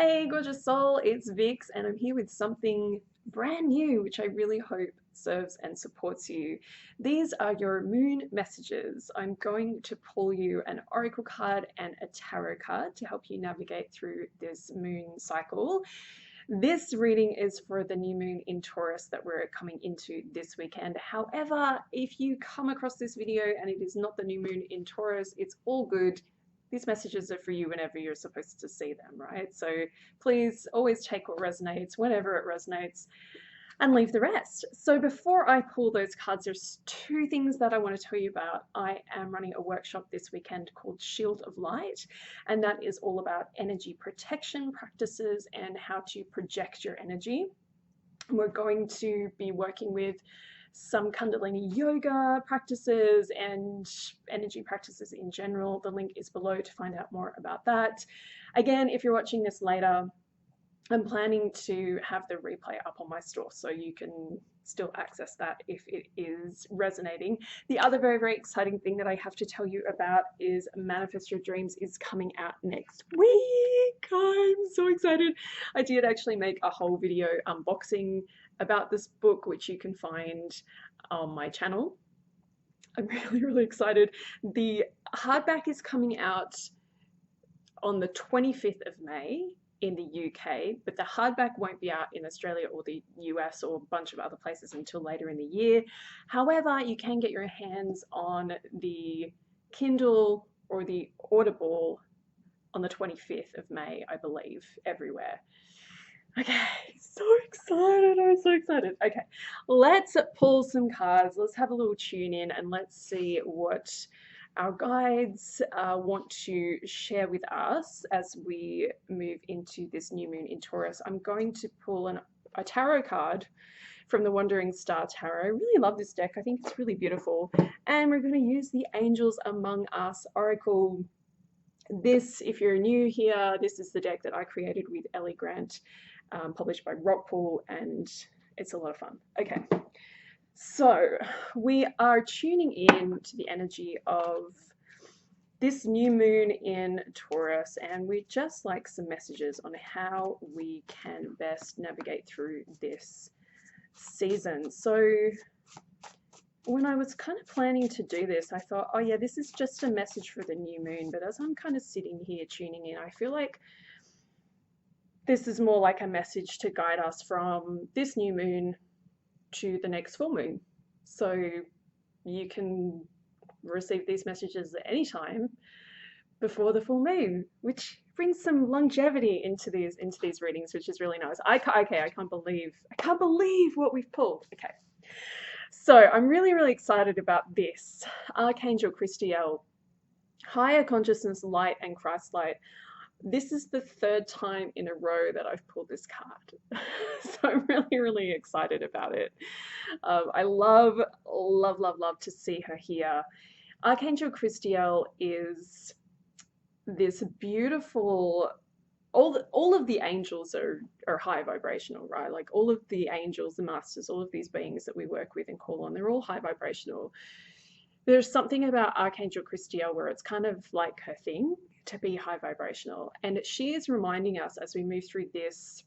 Hey, gorgeous soul, it's Vix, and I'm here with something brand new, which I really hope serves and supports you. These are your moon messages. I'm going to pull you an oracle card and a tarot card to help you navigate through this moon cycle. This reading is for the new moon in Taurus that we're coming into this weekend. However, if you come across this video and it is not the new moon in Taurus, it's all good. These messages are for you whenever you're supposed to see them, right? So please always take what resonates whenever it resonates and leave the rest. So before I pull those cards, there's two things that I want to tell you about. I am running a workshop this weekend called Shield of Light, and that is all about energy protection practices and how to project your energy. We're going to be working with some Kundalini yoga practices and energy practices in general. The link is below to find out more about that. Again, if you're watching this later, I'm planning to have the replay up on my store so you can still access that if it is resonating. The other very, very exciting thing that I have to tell you about is Manifest Your Dreams is coming out next week. I'm so excited. I did actually make a whole video unboxing about this book, which you can find on my channel. I'm really, really excited. The hardback is coming out on the 25th of May in the UK, but the hardback won't be out in Australia or the US or a bunch of other places until later in the year. However, you can get your hands on the Kindle or the Audible on the 25th of May, I believe, everywhere. Okay, so excited. I'm so excited. Okay, let's pull some cards. Let's have a little tune in and let's see what our guides want to share with us as we move into this new moon in Taurus. I'm going to pull a tarot card from the Wandering Star Tarot. I really love this deck. I think it's really beautiful. And we're going to use the Angels Among Us Oracle. This, if you're new here, this is the deck that I created with Ellie Grant, published by Rockpool, and it's a lot of fun. Okay. So we are tuning in to the energy of this new moon in Taurus, and we just like some messages on how we can best navigate through this season. So when I was kind of planning to do this, I thought, oh yeah, this is just a message for the new moon. But as I'm kind of sitting here tuning in, I feel like this is more like a message to guide us from this new moon to the next full moon. So you can receive these messages at any time before the full moon, which brings some longevity into these readings, which is really nice. I can't believe what we've pulled. Okay. So I'm really, really excited about this. Archangel Christiel, higher consciousness, light, and Christ light. This is the third time in a row that I've pulled this card. So I'm really, really excited about it. I love to see her here. Archangel Christiel is this beautiful, all of the angels are high vibrational, right? Like all of the angels, the masters, all of these beings that we work with and call on, they're all high vibrational. There's something about Archangel Christiel where it's kind of like her thing to be high vibrational, and she is reminding us as we move through this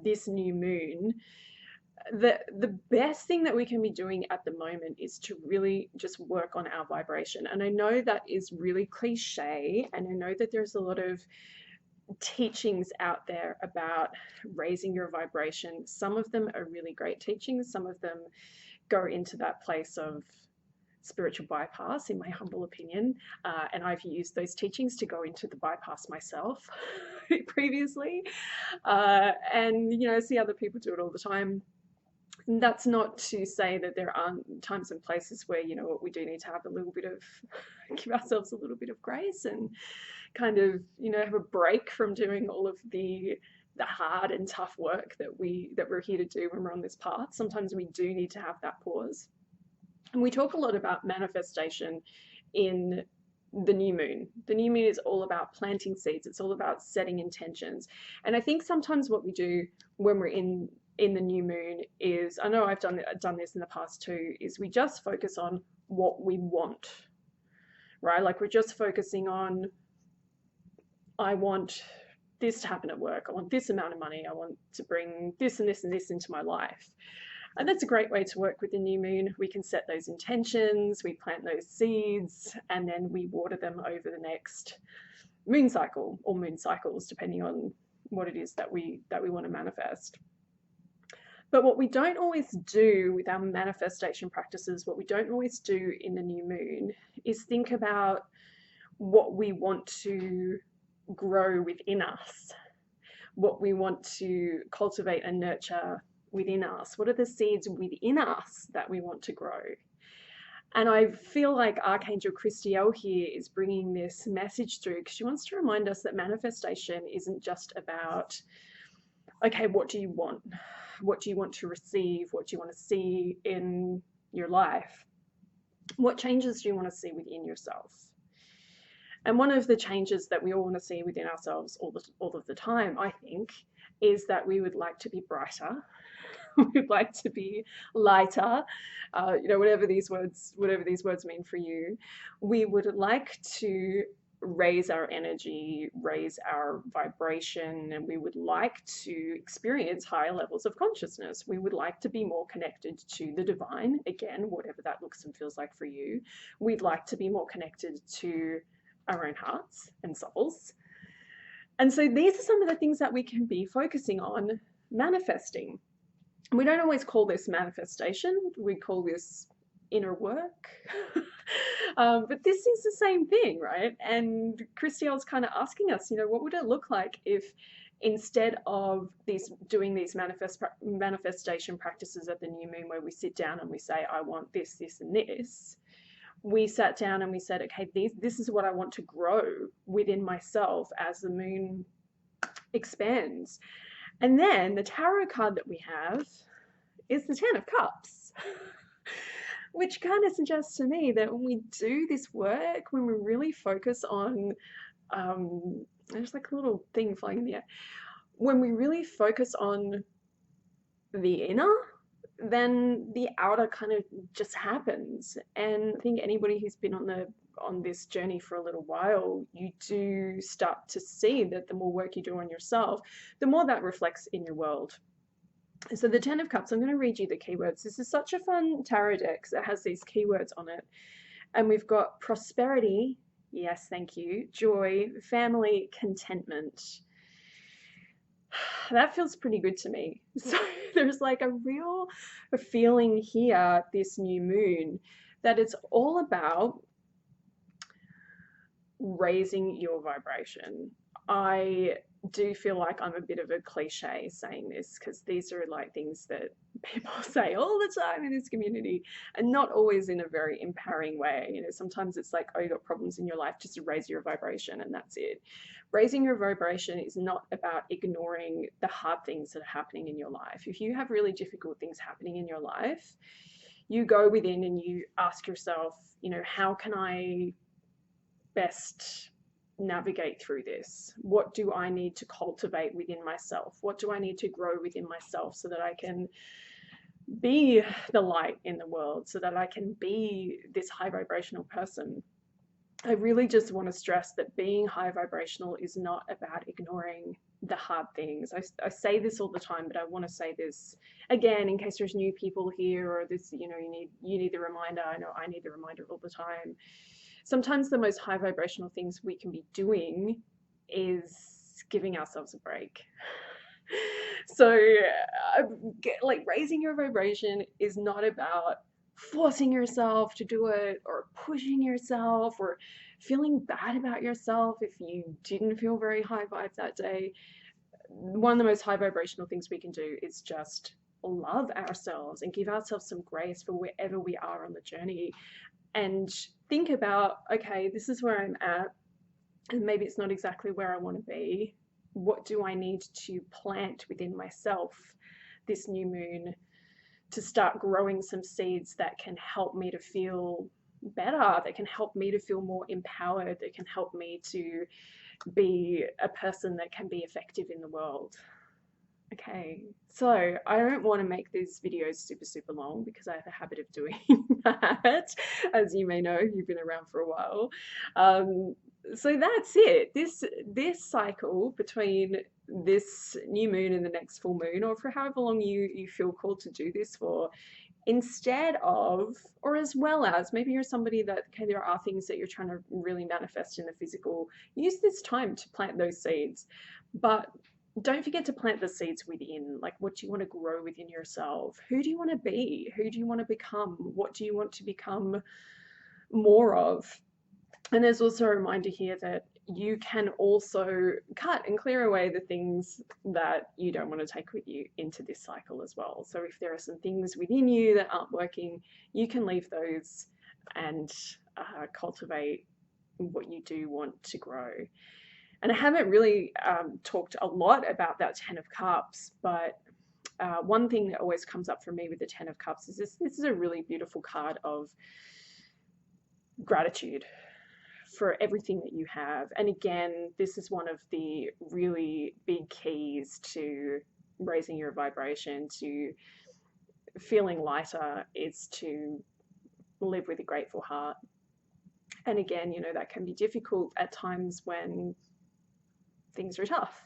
this new moon that the best thing that we can be doing at the moment is to really just work on our vibration. And I know that is really cliche, and I know that there's a lot of teachings out there about raising your vibration. Some of them are really great teachings, some of them go into that place of spiritual bypass, in my humble opinion, and I've used those teachings to go into the bypass myself previously, and you know, see other people do it all the time. And that's not to say that there aren't times and places where, you know what, we do need to have a little bit of give ourselves a little bit of grace and kind of, you know, have a break from doing all of the hard and tough work that we're here to do when we're on this path. Sometimes we do need to have that pause. And we talk a lot about manifestation in the new moon. The new moon is all about planting seeds. It's all about setting intentions. And I think sometimes what we do when we're in the new moon is, I know I've done this in the past too, is we just focus on what we want, right? Like we're just focusing on, I want this to happen at work. I want this amount of money. I want to bring this and this and this into my life. And that's a great way to work with the new moon. We can set those intentions, we plant those seeds, and then we water them over the next moon cycle or moon cycles, depending on what it is that we want to manifest. But what we don't always do with our manifestation practices, what we don't always do in the new moon, is think about what we want to grow within us, what we want to cultivate and nurture within us. What are the seeds within us that we want to grow? And I feel like Archangel Christiel here is bringing this message through because she wants to remind us that manifestation isn't just about, okay, what do you want? What do you want to receive? What do you want to see in your life? What changes do you want to see within yourself? And one of the changes that we all want to see within ourselves all of the time, I think, is that we would like to be brighter. We'd like to be lighter, whatever these words mean for you. We would like to raise our energy, raise our vibration, and we would like to experience higher levels of consciousness. We would like to be more connected to the divine, again, whatever that looks and feels like for you. We'd like to be more connected to our own hearts and souls. And so these are some of the things that we can be focusing on manifesting. We don't always call this manifestation, we call this inner work. But this is the same thing, right? And Christiel's kind of asking us, what would it look like if instead of doing these manifestation practices at the new moon where we sit down and we say, I want this, this, and this, we sat down and we said, okay, this is what I want to grow within myself as the moon expands. And then the tarot card that we have is the Ten of Cups, which kind of suggests to me that when we do this work, when we really focus on, there's like a little thing flying in the air, when we really focus on the inner, then the outer kind of just happens. And I think anybody who's been on this journey for a little while, you do start to see that the more work you do on yourself, the more that reflects in your world. So the Ten of Cups, I'm going to read you the keywords. This is such a fun tarot deck that has these keywords on it. And we've got prosperity, yes, thank you, joy, family, contentment. That feels pretty good to me. So there's like a real feeling here, this new moon, that it's all about raising your vibration. I do feel like I'm a bit of a cliche saying this because these are like things that people say all the time in this community and not always in a very empowering way. Sometimes it's like, oh, you got problems in your life, just to raise your vibration and that's it. Raising your vibration is not about ignoring the hard things that are happening in your life. If you have really difficult things happening in your life, you go within and you ask yourself, how can I best navigate through this? What do I need to cultivate within myself? What do I need to grow within myself so that I can be the light in the world, so that I can be this high vibrational person? I really just want to stress that being high vibrational is not about ignoring the hard things. I say this all the time, but I want to say this again in case there's new people here, or this, you need the reminder. I know I need the reminder all the time. Sometimes the most high vibrational things we can be doing is giving ourselves a break. So like raising your vibration is not about forcing yourself to do it or pushing yourself or feeling bad about yourself if you didn't feel very high vibe that day. One of the most high vibrational things we can do is just love ourselves and give ourselves some grace for wherever we are on the journey, and think about, okay, this is where I'm at, and maybe it's not exactly where I want to be. What do I need to plant within myself this new moon to start growing some seeds that can help me to feel better, that can help me to feel more empowered, that can help me to be a person that can be effective in the world? Okay, so I don't want to make these videos super long because I have a habit of doing that, as you may know, you've been around for a while. So that's it. This cycle between this new moon and the next full moon, or for however long you feel called to do this for, instead of, or as well as, maybe you're somebody that, okay, there are things that you're trying to really manifest in the physical, use this time to plant those seeds. But don't forget to plant the seeds within. Like, what do you want to grow within yourself? Who do you want to be? Who do you want to become? What do you want to become more of? And there's also a reminder here that you can also cut and clear away the things that you don't want to take with you into this cycle as well. So if there are some things within you that aren't working, you can leave those and cultivate what you do want to grow. And I haven't really talked a lot about that Ten of Cups, but one thing that always comes up for me with the Ten of Cups is this is a really beautiful card of gratitude for everything that you have. And again, this is one of the really big keys to raising your vibration, to feeling lighter, is to live with a grateful heart. And again, you know, that can be difficult at times when things are tough.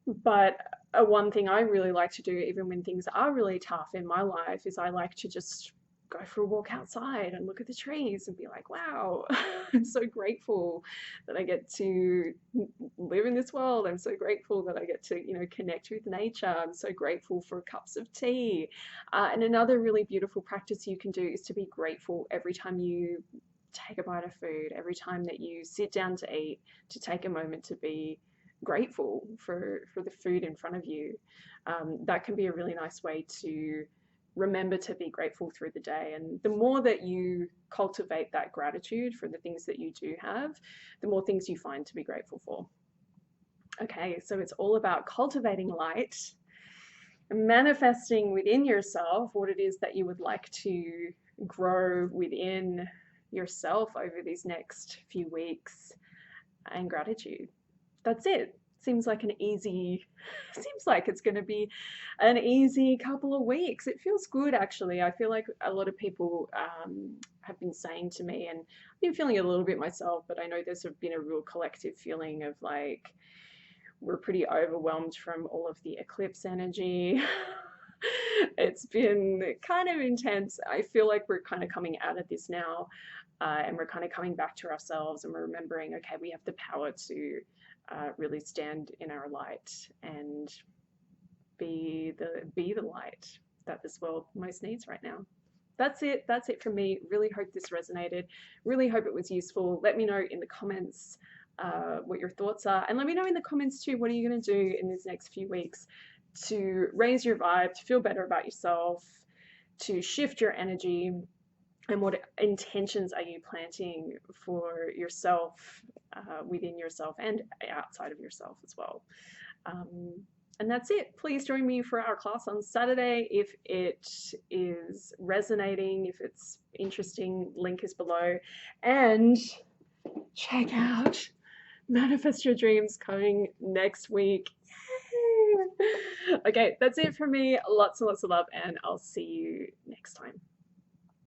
But one thing I really like to do, even when things are really tough in my life, is I like to just go for a walk outside and look at the trees and be like, wow, I'm so grateful that I get to live in this world. I'm so grateful that I get to, you know, connect with nature. I'm so grateful for cups of tea. And another really beautiful practice you can do is to be grateful every time you take a bite of food, every time that you sit down to eat, to take a moment to be grateful for the food in front of you. That can be a really nice way to remember to be grateful through the day. And the more that you cultivate that gratitude for the things that you do have, the more things you find to be grateful for. Okay, so it's all about cultivating light, manifesting within yourself what it is that you would like to grow within yourself over these next few weeks, and gratitude. That's it. Seems like it's going to be an easy couple of weeks. It feels good, actually. I feel like a lot of people have been saying to me, and I've been feeling it a little bit myself, but I know there's been a real collective feeling of like we're pretty overwhelmed from all of the eclipse energy. It's been kind of intense. I feel like we're kind of coming out of this now, and we're kind of coming back to ourselves, and we're remembering, okay, we have the power to really stand in our light and be the light that this world most needs right now. That's it. That's it from me. Really hope this resonated. Really hope it was useful. Let me know in the comments what your thoughts are, and let me know in the comments too, what are you going to do in these next few weeks to raise your vibe, to feel better about yourself, to shift your energy, and what intentions are you planting for yourself, within yourself and outside of yourself as well. And that's it. Please join me for our class on Saturday. If it is resonating, if it's interesting, link is below. And check out Manifest Your Dreams coming next week. Okay, that's it from me. Lots and lots of love, and I'll see you next time.